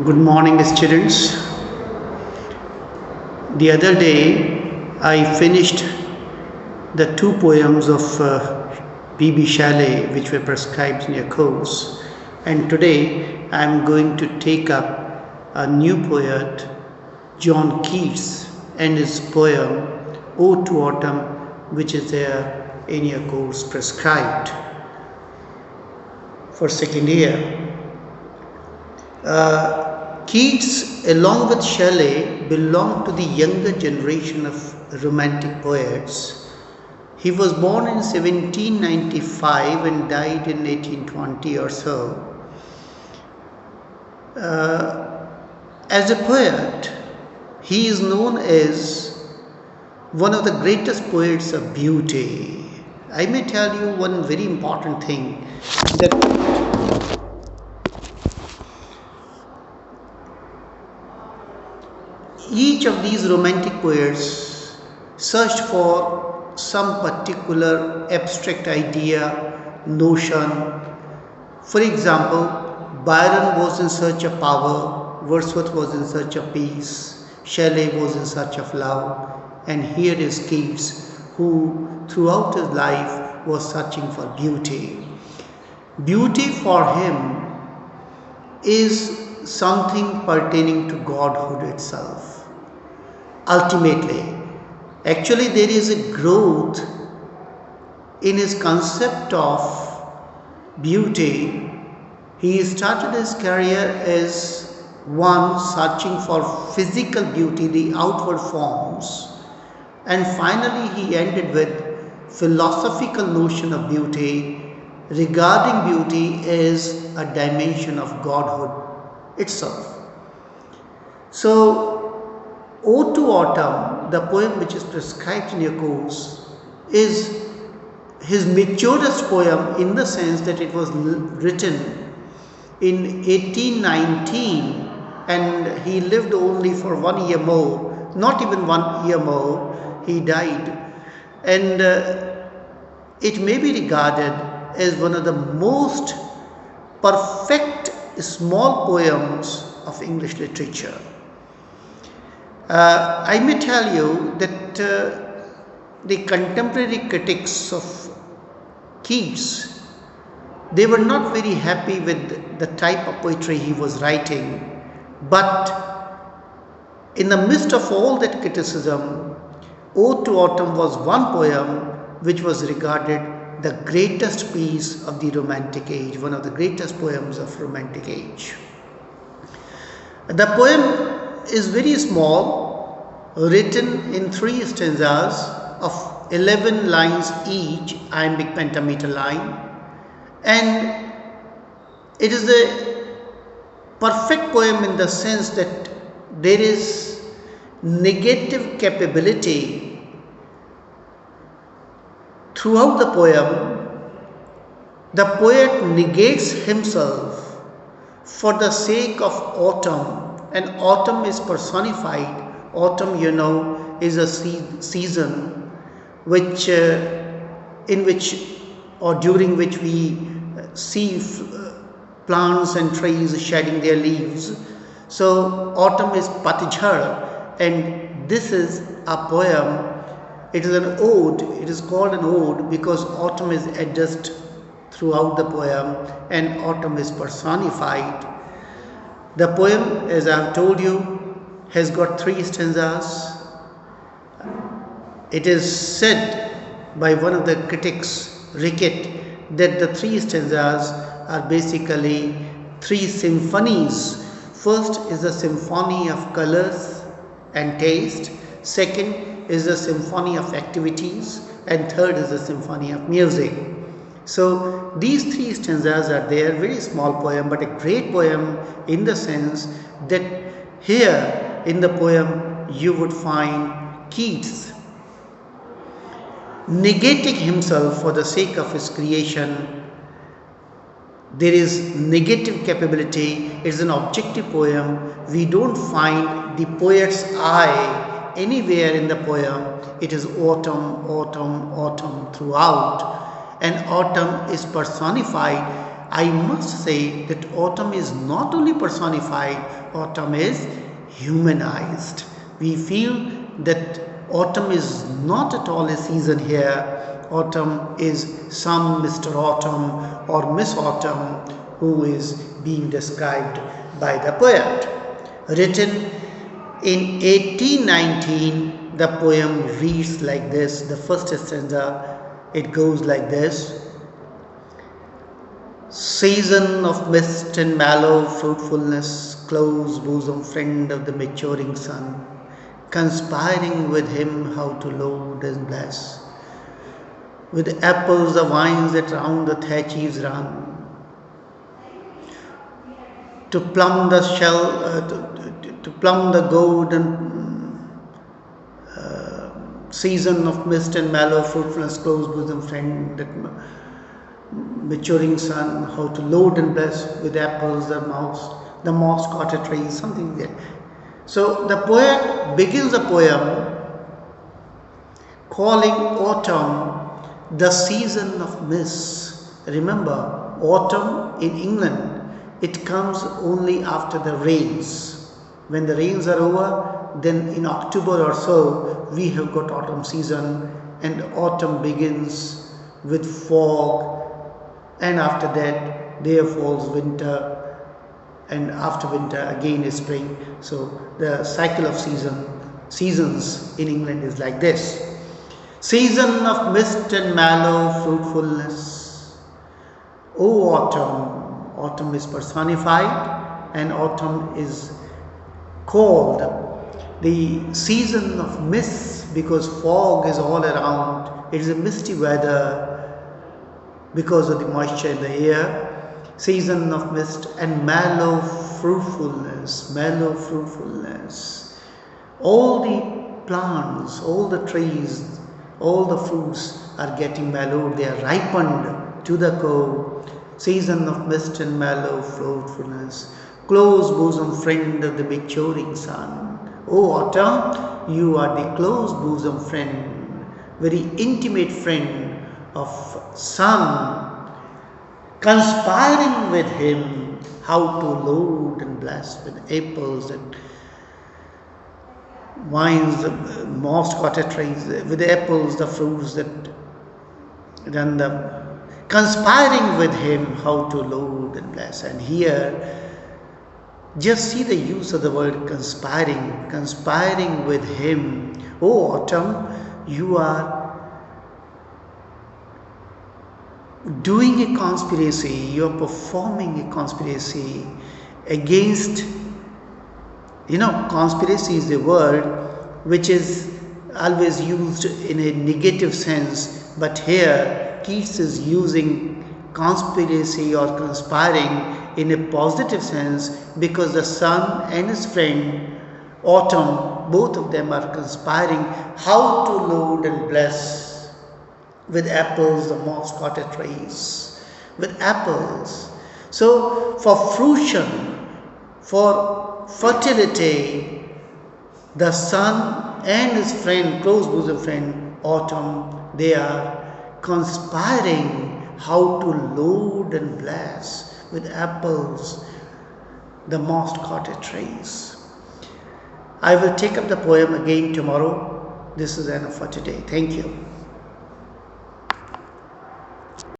Good morning, students. The other day, I finished the two poems of B.B. Shelley, which were prescribed in your course. And today, I am going to take up a new poet, John Keats, and his poem, Ode to Autumn, which is there in your course prescribed for second year. Keats, along with Shelley, belonged to the younger generation of Romantic poets. He was born in 1795 and died in 1820 or so. As a poet, he is known as one of the greatest poets of beauty. I may tell you one very important thing, that each of these romantic poets searched for some particular abstract idea, notion. For example, Byron was in search of power, Wordsworth was in search of peace, Shelley was in search of love, and here is Keats, who throughout his life was searching for beauty. Beauty for him is something pertaining to Godhood itself. Ultimately, actually there is a growth in his concept of beauty. He started his career as one searching for physical beauty, the outward forms, and finally he ended with philosophical notion of beauty, regarding beauty as a dimension of Godhood itself. So, Ode to Autumn, the poem which is prescribed in your course, is his maturest poem in the sense that it was written in 1819 and he lived only for 1 year more, not even 1 year more, he died. And it may be regarded as one of the most perfect small poems of English literature. I may tell you that the contemporary critics of Keats, they were not very happy with the type of poetry he was writing, but in the midst of all that criticism, Ode to Autumn was one poem which was regarded the greatest piece of the Romantic age, one of the greatest poems of Romantic age. The poem is very small, written in 3 stanzas of 11 lines each, iambic pentameter line, and it is a perfect poem in the sense that there is negative capability throughout the poem. The poet negates himself for the sake of autumn, and autumn is personified. Autumn, you know, is a season in which or during which we see plants and trees shedding their leaves. So autumn is Patijhar, and this is a poem. It is an ode. It is called an ode because autumn is addressed throughout the poem and autumn is personified. The poem, as I have told you, has got 3 stanzas. It is said by one of the critics, Rickett, that the 3 stanzas are basically 3 symphonies. First is the symphony of colors and taste, second is the symphony of activities, and third is the symphony of music. So these 3 stanzas are there, very small poem, but a great poem in the sense that here in the poem you would find Keats negating himself for the sake of his creation. There is negative capability. It is an objective poem. We don't find the poet's eye anywhere in the poem. It is autumn, autumn, autumn throughout. And autumn is personified I must say that autumn is not only personified, autumn is humanized. We feel that autumn is not at all a season here. Autumn is some Mr. Autumn or Miss Autumn who is being described by the poet. Written in 1819, the poem reads like this. The first stanza, it goes like this. Season of mist and mallow fruitfulness, close bosom friend of the maturing sun, conspiring with him how to load and bless. With apples the vines that round the thatch eaves run, to plumb the shell, to plumb the golden season of mist and mallow fruitfulness, close bosom friend, that maturing sun, how to load and bless with apples the moss cottage trees, something there. So the poet begins the poem calling autumn the season of mist. Remember, autumn in England, it comes only after the rains. When the rains are over, then in October or so, we have got autumn season, and autumn begins with fog, and after that there falls winter, and after winter again is spring. So the cycle of seasons in England is like this. Season of mist and mallow fruitfulness. O autumn, autumn is personified, and autumn is called the season of mist because fog is all around. It is a misty weather because of the moisture in the air. Season of mist and mallow fruitfulness. All the plants, all the trees, all the fruits are getting mellowed. They are ripened to the core. Season of mist and mallow fruitfulness. Close bosom friend of the maturing sun. O autumn, you are the close bosom friend, very intimate friend of sun, conspiring with him how to load and bless with apples and wines, moss cottage trees, with the apples, the fruits that then the conspiring with him how to load and bless. And here just see the use of the word conspiring with him. O autumn, you are doing a conspiracy, you are performing a conspiracy against, conspiracy is a word which is always used in a negative sense, but here Keats is using conspiracy or conspiring in a positive sense, because the sun and his friend autumn, both of them are conspiring how to load and bless with apples the moss cottage trees, with apples. So for fruition, for fertility, the sun and his friend, close bosom friend autumn, they are conspiring how to load and bless with apples the moss cottage trees. I will take up the poem again tomorrow. This is enough for today. Thank you.